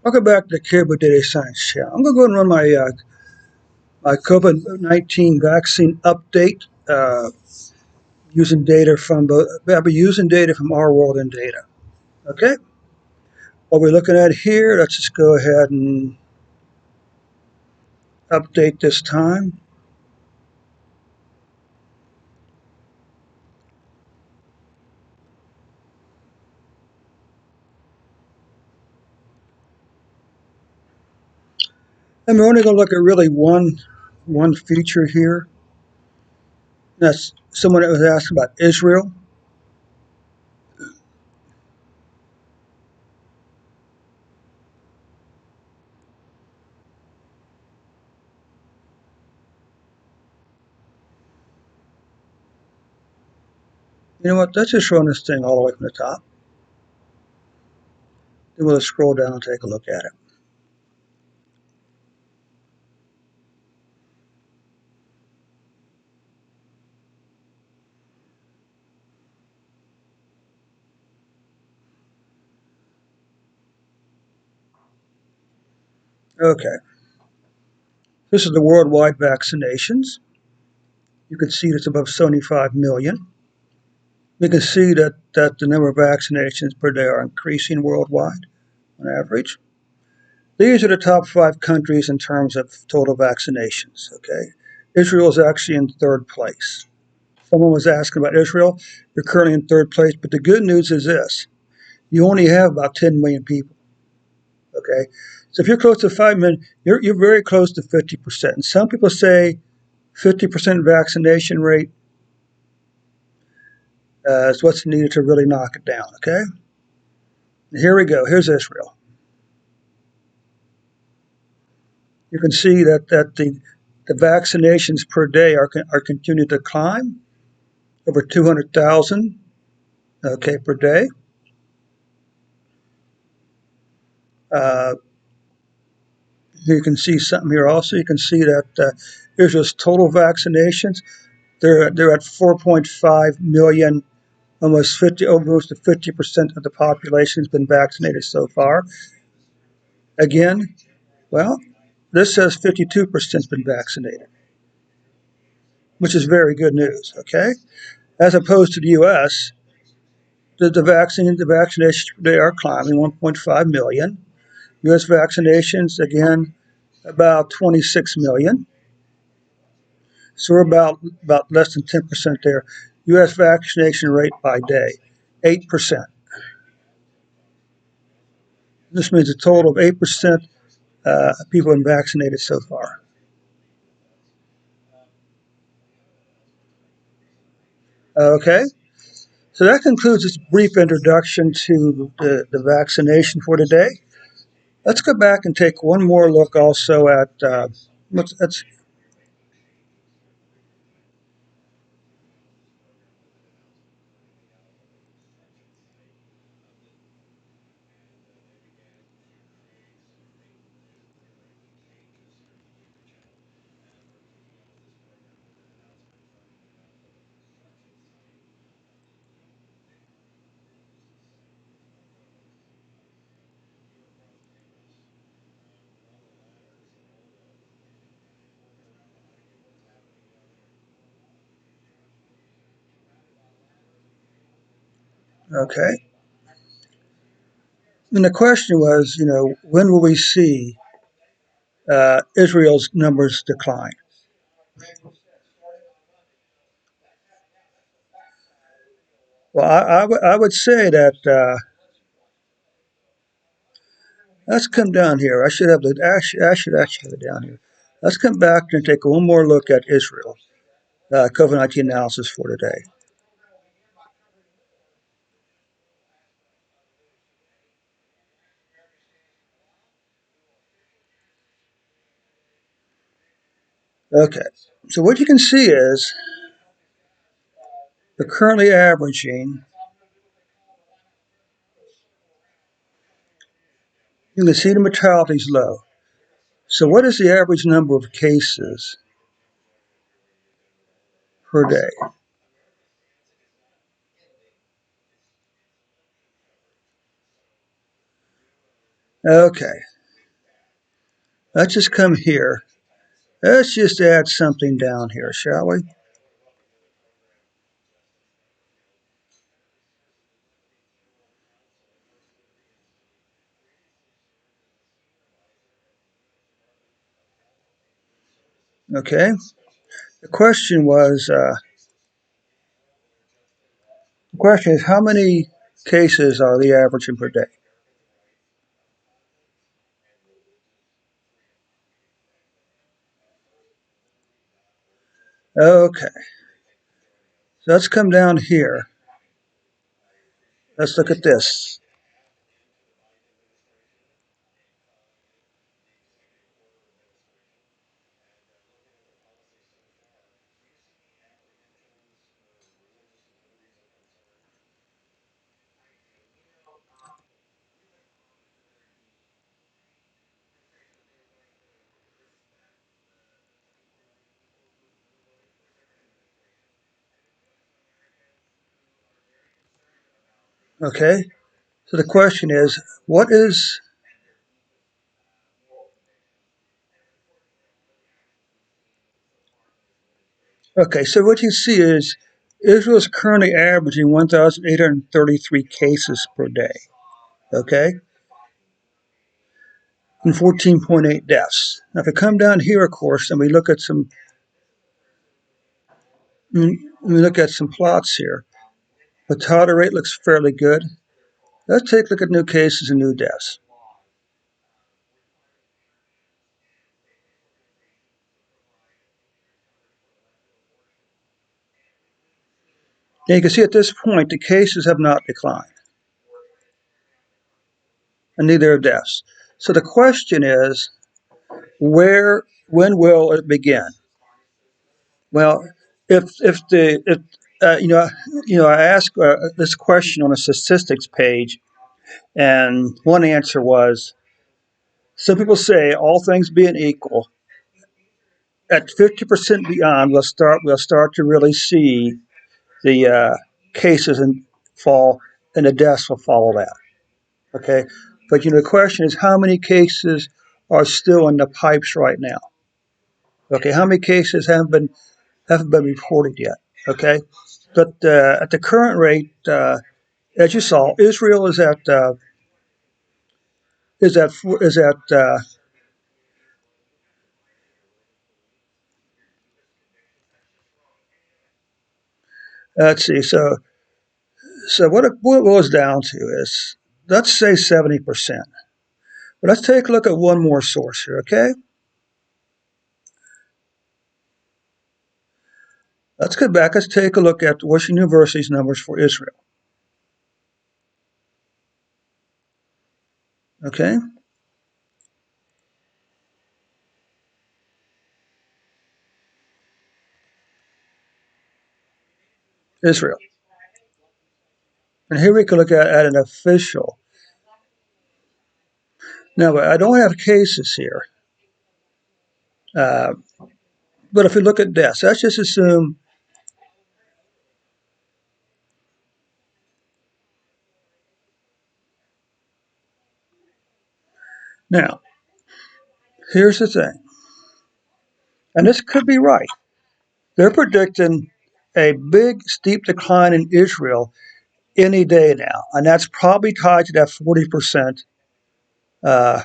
Welcome back to the Kid Daily Science Channel. I'm going to go and run my COVID-19 vaccine update using data from both. I'll be using data from our world and data. Okay. What we're looking at here, let's just go ahead and update this time. And we're only going to look at really one feature here. That's someone that was asking about Israel. You know what? Let's just run this thing all the way from the top. Then we'll scroll down and take a look at it. Okay. This is the worldwide vaccinations. You can see it's above 75 million. We can see that the number of vaccinations per day are increasing worldwide on average. These are the top 5 countries in terms of total vaccinations. Okay, Israel is actually in third place. Someone was asking about Israel. You're currently in third place, but the good news is this: you only have about 10 million people. Okay, so if you're close to 5 million, you're very close to 50%. And some people say 50% vaccination rate is what's needed to really knock it down. Okay, here we go. Here's Israel. You can see that the vaccinations per day are continuing to climb, over 200,000 per day. Uh, you can see something here also. You can see that Israel's total vaccinations, they're at 4.5 million, almost 50% of the population has been vaccinated so far. Again, well, this says 52% has been vaccinated, which is very good news. Okay, as opposed to the U.S., the vaccinations they are climbing 1.5 million. U.S. vaccinations again about 26 million. So we're about less than 10% there. U.S. vaccination rate by day 8%. This means a total of 8% people have been vaccinated so far. Okay, so that concludes this brief introduction to the vaccination for today. Let's go back and take one more look also at let's okay. And the question was, when will we see Israel's numbers decline? Well, I would say that let's come down here. I should actually have it down here. Let's come back and take one more look at Israel COVID-19 analysis for today. Okay, so what you can see is they're currently averaging. You can see the mortality is low. So what is the average number of cases per day? Okay, let's just come here. Let's just add something down here, shall we? Okay. The question was, the question is, how many cases are the averaging per day? Okay, so let's come down here. Let's look at this. Okay, so the question is, what is, okay, so what you see is Israel is currently averaging 1,833 cases per day, okay, and 14.8 deaths. Now, if we come down here, of course, and we look at some, plots here, fatality rate looks fairly good. Let's take a look at new cases and new deaths. And you can see at this point the cases have not declined, and neither have deaths. So the question is, when will it begin? Well, if I asked this question on a statistics page, and one answer was, some people say all things being equal, at 50% beyond, we'll start to really see the cases and fall, and the deaths will follow that. Okay, but the question is, how many cases are still in the pipes right now? Okay, how many cases haven't been reported yet? Okay, but at the current rate, as you saw, Israel is at let's see. So what it boils down to is, let's say 70%. But let's take a look at one more source here. Okay, let's go back. Let's take a look at Washington University's numbers for Israel. Okay, Israel, and here we can look at an official. Now I don't have cases here, uh, but if we look at deaths, let's just assume. Now, here's the thing, and this could be right. They're predicting a big, steep decline in Israel any day now, and that's probably tied to uh,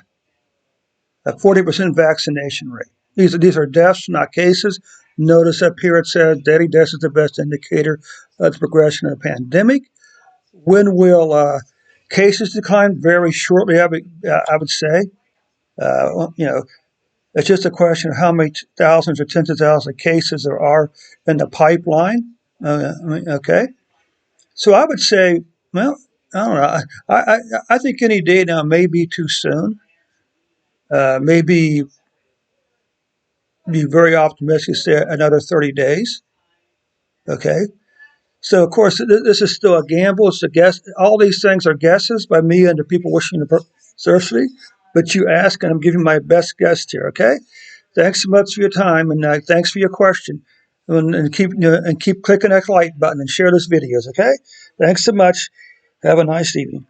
that 40% vaccination rate. These are deaths, not cases. Notice up here it says daily deaths is the best indicator of the progression of the pandemic. When will cases decline? Very shortly, I would say. It's just a question of how many thousands or tens of thousands of cases there are in the pipeline. Okay, so I would say, well, I don't know. I think any day now may be too soon. Maybe be very optimistic, say another 30 days. Okay. So, of course, this is still a gamble. It's a guess. All these things are guesses by me and the people wishing the University. But you ask, and I'm giving my best guess here. Okay. Thanks so much for your time, and thanks for your question. And keep clicking that like button and share these videos. Okay. Thanks so much. Have a nice evening.